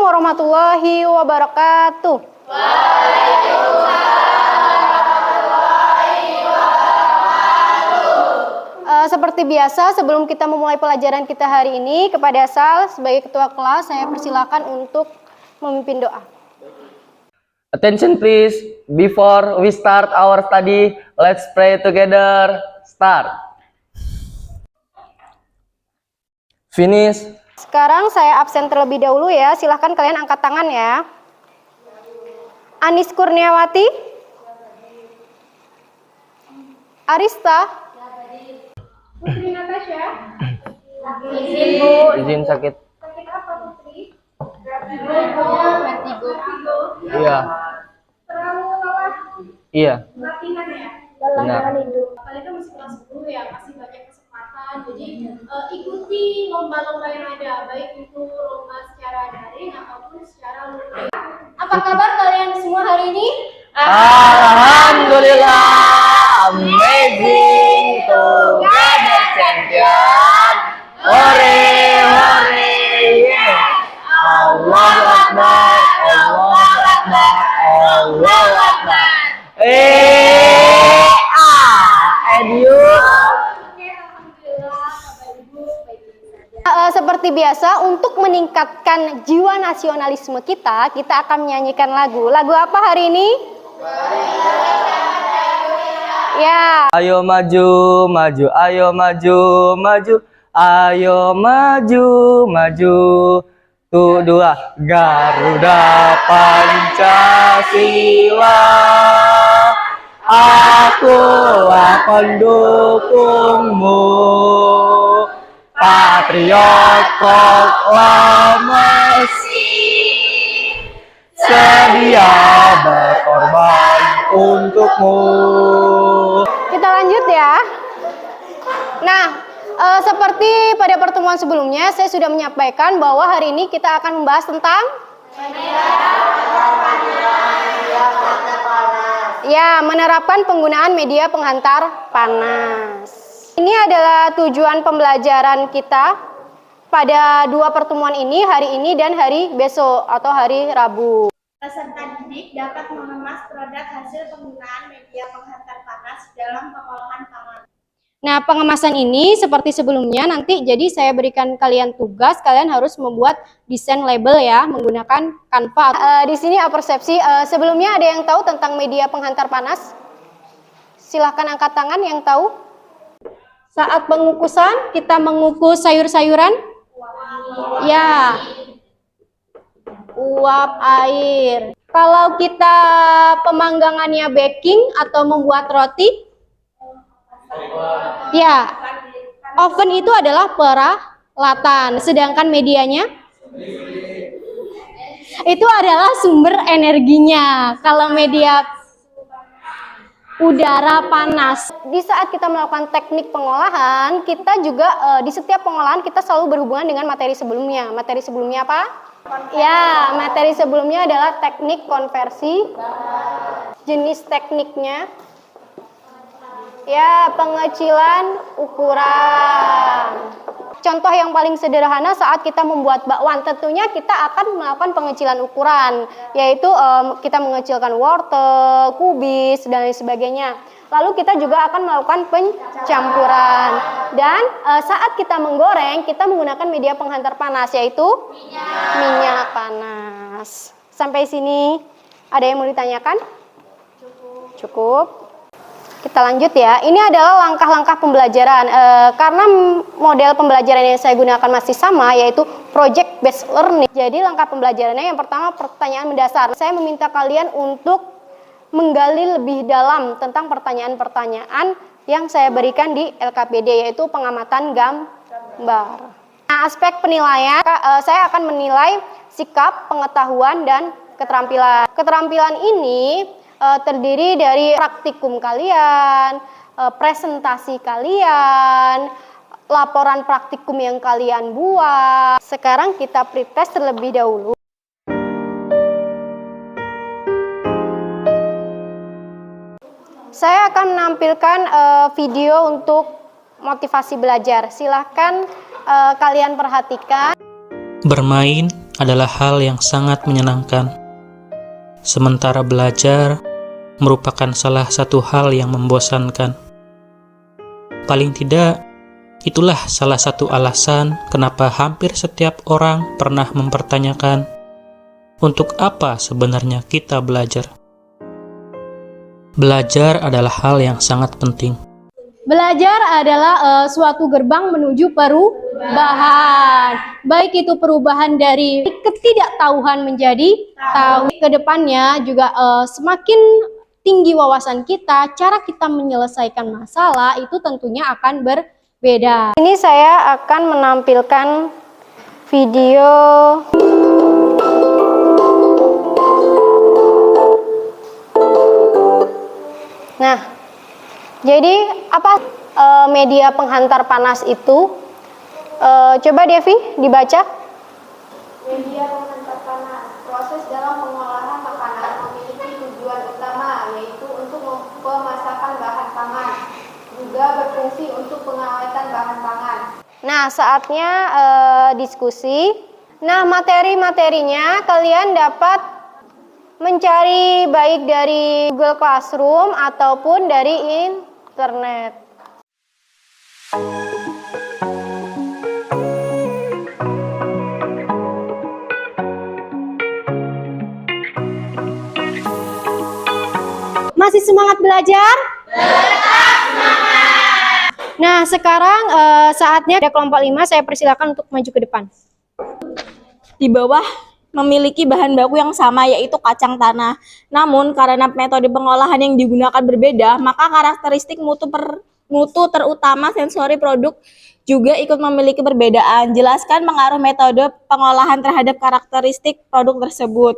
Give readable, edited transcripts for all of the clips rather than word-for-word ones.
warahmatullahi wabarakatuh. Seperti biasa, sebelum kita memulai pelajaran kita hari ini, kepada Sal sebagai ketua kelas, saya persilakan untuk memimpin doa. Attention please, before we start our study, let's pray together. Start. Finish. Sekarang saya absen terlebih dahulu ya, silahkan kalian angkat tangan ya. Anis Kurniawati, Arista, Putri Natasha. Izin Bu. Izin sakit. Sakit apa Putri? Vertigo. Iya. Terlalu lelah. Iya. Latihan ya. Benar. Kalian kan masih kelas 10 ya, masih banyak kesempatan. Jadi ikuti lomba-lomba yang ada, baik itu lomba secara daring ataupun secara luring. Apa kabar kalian semua hari ini? Alhamdulillah, amazing together champion. Hore, hore, yeah. Allahu Akbar, Allahu Akbar, Allahu Akbar. And you? Seperti biasa, untuk meningkatkan jiwa nasionalisme kita akan menyanyikan lagu. Lagu apa hari ini? Ya. Ayo maju, maju, ayo maju, maju, ayo maju, maju. Tuh dua, Garuda Pancasila. Aku akan dukungmu. Patriot proklamasi, sedia berkorban untukmu. Kita lanjut ya. Nah, seperti pada pertemuan sebelumnya, saya sudah menyampaikan bahwa hari ini kita akan membahas tentang menerapkan penggunaan media penghantar panas. Ini adalah tujuan pembelajaran kita pada dua pertemuan ini, hari ini dan hari besok atau hari Rabu. Peserta didik dapat mengemas produk hasil penggunaan media penghantar panas dalam pengolahan pangan. Nah, pengemasan ini seperti sebelumnya nanti jadi saya berikan kalian tugas, kalian harus membuat desain label ya menggunakan Canva. Di sini persepsi, sebelumnya ada yang tahu tentang media penghantar panas? Silahkan angkat tangan yang tahu. Saat pengukusan kita mengukus sayur-sayuran? Ya. Uap air. Kalau kita pemanggangannya baking atau membuat roti? Ya. Oven itu adalah peralatan, sedangkan medianya itu adalah sumber energinya. Kalau media udara panas. Di saat kita melakukan teknik pengolahan, kita juga di setiap pengolahan kita selalu berhubungan dengan materi sebelumnya. Materi sebelumnya apa? Ya, materi sebelumnya adalah teknik konversi. Jenis tekniknya ya pengecilan ukuran. Contoh yang paling sederhana saat kita membuat bakwan, tentunya kita akan melakukan pengecilan ukuran, yaitu kita mengecilkan wortel, kubis, dan lain sebagainya. Lalu kita juga akan melakukan pencampuran. Dan saat kita menggoreng, kita menggunakan media penghantar panas, yaitu minyak panas. Sampai sini ada yang mau ditanyakan? Cukup. Kita lanjut ya. Ini adalah langkah-langkah pembelajaran. Karena model pembelajaran yang saya gunakan masih sama, yaitu project based learning. Jadi langkah pembelajarannya yang pertama pertanyaan mendasar. Saya meminta kalian untuk menggali lebih dalam tentang pertanyaan-pertanyaan yang saya berikan di LKPD, yaitu pengamatan gambar. Nah, aspek penilaian, saya akan menilai sikap, pengetahuan, dan keterampilan. Keterampilan ini terdiri dari praktikum kalian, presentasi kalian, laporan praktikum yang kalian buat. Sekarang kita pretest terlebih dahulu. Saya akan menampilkan video untuk motivasi belajar. Silahkan kalian perhatikan. Bermain adalah hal yang sangat menyenangkan. Sementara belajar merupakan salah satu hal yang membosankan. Paling tidak, itulah salah satu alasan kenapa hampir setiap orang pernah mempertanyakan, untuk apa sebenarnya kita belajar? Belajar adalah hal yang sangat penting. Belajar adalah suatu gerbang menuju perubahan. Baik itu perubahan dari ketidaktahuan menjadi tahu. Kedepannya juga semakin tinggi wawasan kita, cara kita menyelesaikan masalah itu tentunya akan berbeda. Ini saya akan menampilkan video Nah, jadi apa media penghantar panas itu? Coba Devi dibaca. Media penghantar panas, proses dalam pengolahan makanan memiliki tujuan utama, yaitu untuk pemasakan bahan pangan, juga berfungsi untuk pengawetan bahan pangan. Nah, saatnya diskusi. Nah, materi-materinya kalian dapat mencari baik dari Google Classroom ataupun dari internet. Masih semangat belajar? Tetap semangat! Nah, sekarang saatnya ada kelompok 5, saya persilakan untuk maju ke depan. Di bawah memiliki bahan baku yang sama, yaitu kacang tanah. Namun, karena metode pengolahan yang digunakan berbeda, maka karakteristik mutu terutama sensori produk juga ikut memiliki perbedaan. Jelaskan pengaruh metode pengolahan terhadap karakteristik produk tersebut.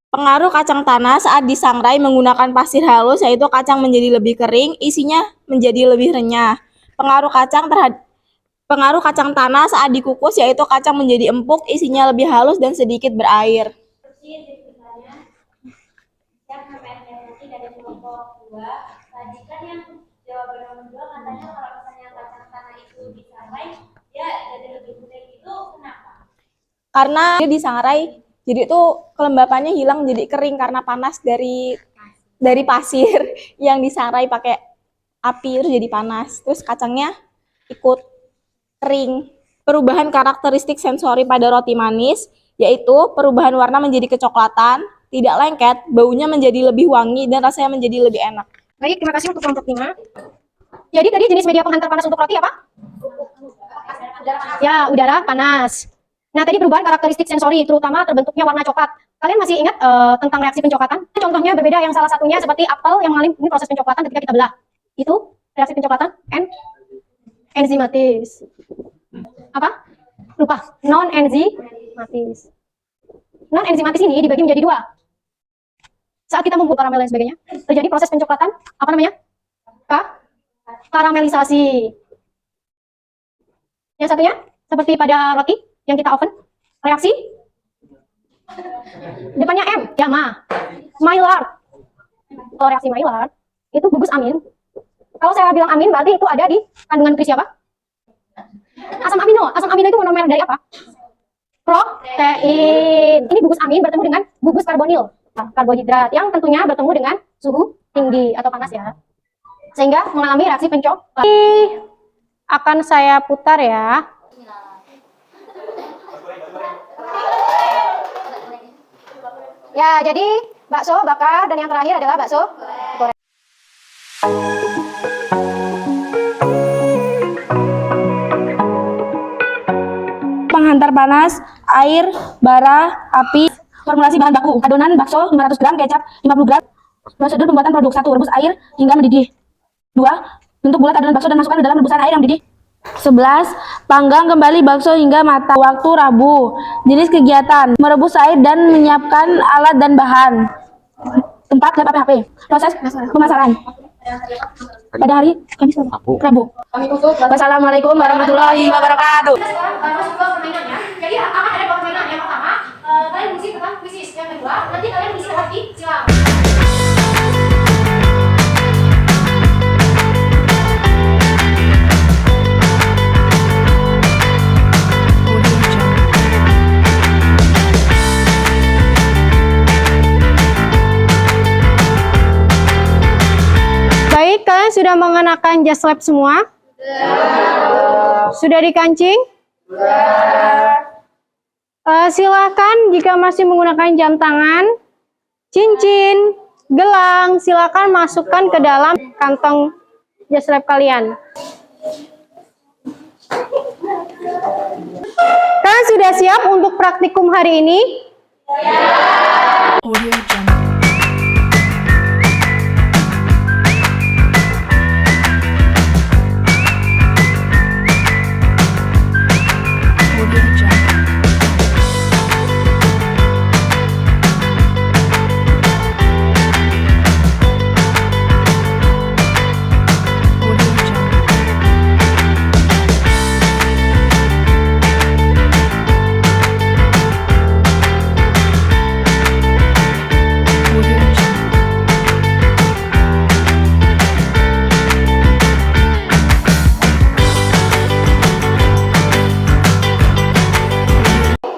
Pengaruh kacang tanah saat disangrai menggunakan pasir halus, yaitu kacang menjadi lebih kering, isinya menjadi lebih renyah. Pengaruh kacang tanah saat dikukus, yaitu kacang menjadi empuk, isinya lebih halus dan sedikit berair. Tadi kan yang jawaban nomor 2 katanya kalau misalnya kacang tanah itu disangrai, dia jadi lebih putih itu kenapa? Karena dia disangrai, jadi itu kelembapannya hilang, jadi kering karena panas dari pasir yang disangrai pakai api terus jadi panas, terus kacangnya ikut kering. Perubahan karakteristik sensori pada roti manis, yaitu perubahan warna menjadi kecoklatan, tidak lengket, baunya menjadi lebih wangi, dan rasanya menjadi lebih enak. Baik, terima kasih untuk kelompok 5. Jadi tadi jenis media penghantar panas untuk roti apa? Ya, udara panas. Nah, tadi perubahan karakteristik sensori, terutama terbentuknya warna coklat. Kalian masih ingat tentang reaksi pencoklatan? Contohnya berbeda, yang salah satunya seperti apel yang mengalami ini proses pencoklatan ketika kita belah. Itu reaksi pencoklatan enzimatis. Apa? Lupa. Non-enzimatis. Non-enzimatis ini dibagi menjadi 2. Saat kita membuat karamel dan sebagainya, terjadi proses pencoklatan, apa namanya? Karamelisasi. Yang satunya, seperti pada roti yang kita oven, reaksi depannya M, ya Maillard. Kalau reaksi Maillard, itu gugus amin. Kalau saya bilang amin, berarti itu ada di kandungan nutrisi apa? Asam amino. Asam amino itu monomer dari apa? Protein. Ini gugus amin bertemu dengan gugus karbonil, karbohidrat, yang tentunya bertemu dengan suhu tinggi atau panas ya, sehingga mengalami reaksi pencoklatan. Akan saya putar ya. Ya, jadi bakso bakar dan yang terakhir adalah bakso goreng. Penghantar panas, air, bara, api. Formulasi bahan baku: adonan bakso 500 gram, kecap 50 gram. Prosedur pembuatan produk: 1. Rebus air hingga mendidih. 2. Bentuk bulat adonan bakso dan masukkan ke dalam rebusan air yang mendidih. 11. Panggang kembali bakso hingga matang. Waktu Rabu. Jenis kegiatan: merebus air dan menyiapkan alat dan bahan. Tempat lab APHP. Proses pemasaran pada hari Kamis Rabu. Wassalamualaikum warahmatullahi wabarakatuh. Masuk ke permainannya. Jadi akan ada 2 permainan. Yang pertama, kalian mengisi tentang kuisis. Yang kedua, nanti kalian mengisi lagi silang. Kalian sudah mengenakan jas lab semua? Sudah dikancing? Silakan jika masih menggunakan jam tangan, cincin, gelang, silakan masukkan ke dalam kantong jas lab kalian. Kalian sudah siap untuk praktikum hari ini?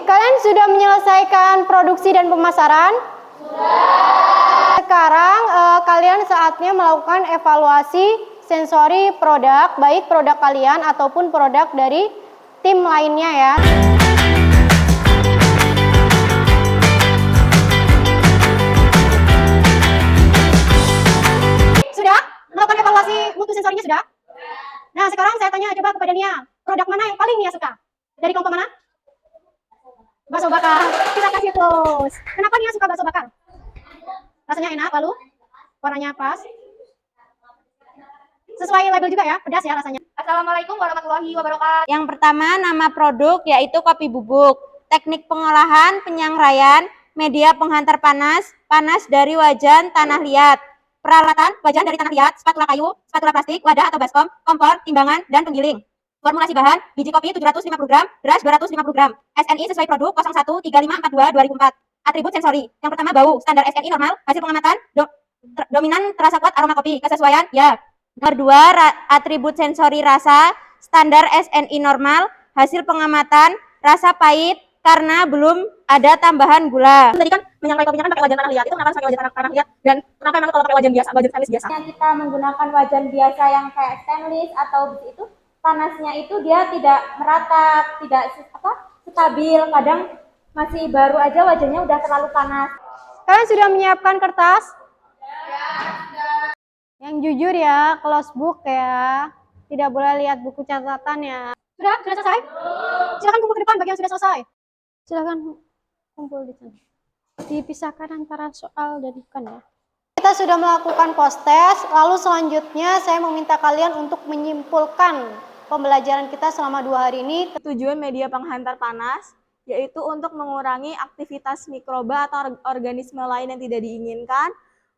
Kalian sudah menyelesaikan produksi dan pemasaran? Sekarang kalian saatnya melakukan evaluasi sensori produk, baik produk kalian ataupun produk dari tim lainnya ya. Sudah? Melakukan evaluasi mutu sensorinya sudah? Nah, sekarang saya tanya coba kepada Nia, produk mana yang paling Nia suka? Dari kelompok mana? Bakso bakar. Kita kasih plus. Kenapa Nia suka bakso bakar? Rasanya enak, lalu warnanya pas. Sesuai label juga ya, pedas ya rasanya. Assalamualaikum warahmatullahi wabarakatuh. Yang pertama, nama produk yaitu kopi bubuk. Teknik pengolahan, penyangraian, media penghantar panas, panas dari wajan tanah liat. Peralatan, wajan dari tanah liat, spatula kayu, spatula plastik, wadah atau baskom, kompor, timbangan, dan penggiling. Formulasi bahan, biji kopi 750 gram, beras 250 gram. SNI sesuai produk 013542-2004. Atribut sensori. Yang pertama, bau. Standar SNI normal. Hasil pengamatan, dominan terasa kuat aroma kopi. Kesesuaian, ya. Nomor 2, atribut sensori rasa. Standar SNI normal. Hasil pengamatan, rasa pahit karena belum ada tambahan gula. Tadi kan menyangrai kopinya kan pakai wajan tanah liat. Itu kenapa pakai wajan tanah liat? Dan kenapa emang kalau pakai wajan biasa, wajan stainless biasa? Yang kita menggunakan wajan biasa yang kayak stainless atau besi itu, panasnya itu dia tidak merata, tidak stabil. Kadang masih baru aja wajannya udah terlalu panas. Kalian sudah menyiapkan kertas? Yang jujur ya, close book ya. Tidak boleh lihat buku catatannya. Sudah selesai? Silakan kumpul ke depan bagi yang sudah selesai. Silakan kumpul di sana. Dipisahkan antara soal dan bukan ya. Kita sudah melakukan post test, lalu selanjutnya saya meminta kalian untuk menyimpulkan pembelajaran kita selama 2 hari ini. Tujuan media penghantar panas yaitu untuk mengurangi aktivitas mikroba atau organisme lain yang tidak diinginkan,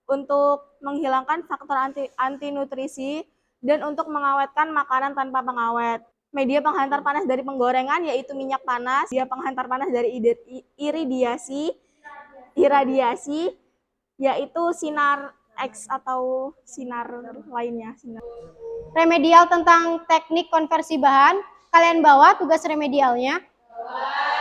untuk menghilangkan faktor anti nutrisi, dan untuk mengawetkan makanan tanpa pengawet. Media penghantar panas dari penggorengan yaitu minyak panas, media penghantar panas dari iradiasi yaitu sinar X atau sinar lainnya. Remedial tentang teknik konversi bahan, kalian bawa tugas remedialnya.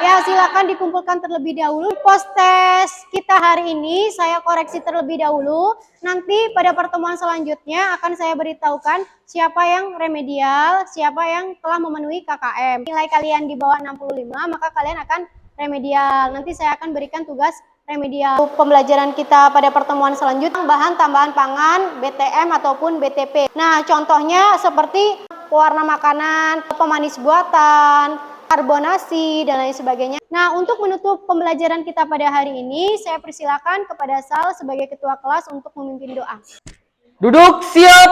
Ya, silakan dikumpulkan terlebih dahulu. Post test kita hari ini saya koreksi terlebih dahulu. Nanti pada pertemuan selanjutnya akan saya beritahukan siapa yang remedial, siapa yang telah memenuhi KKM. Nilai kalian di bawah 65, maka kalian akan remedial. Nanti saya akan berikan tugas remedial. Pembelajaran kita pada pertemuan selanjutnya, bahan tambahan pangan, BTM ataupun BTP. Nah, contohnya seperti pewarna makanan, pemanis buatan, karbonasi, dan lain sebagainya. Nah, untuk menutup pembelajaran kita pada hari ini, saya persilakan kepada Sal sebagai ketua kelas untuk memimpin doa. Duduk siap.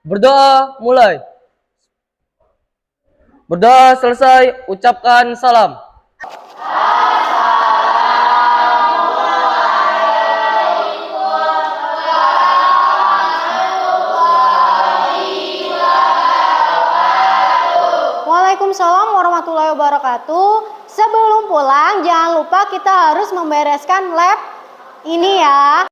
Berdoa mulai. Berdoa selesai, ucapkan salam. Waalaikumsalam warahmatullahi wabarakatuh. Sebelum pulang, jangan lupa kita harus membereskan lab ini ya.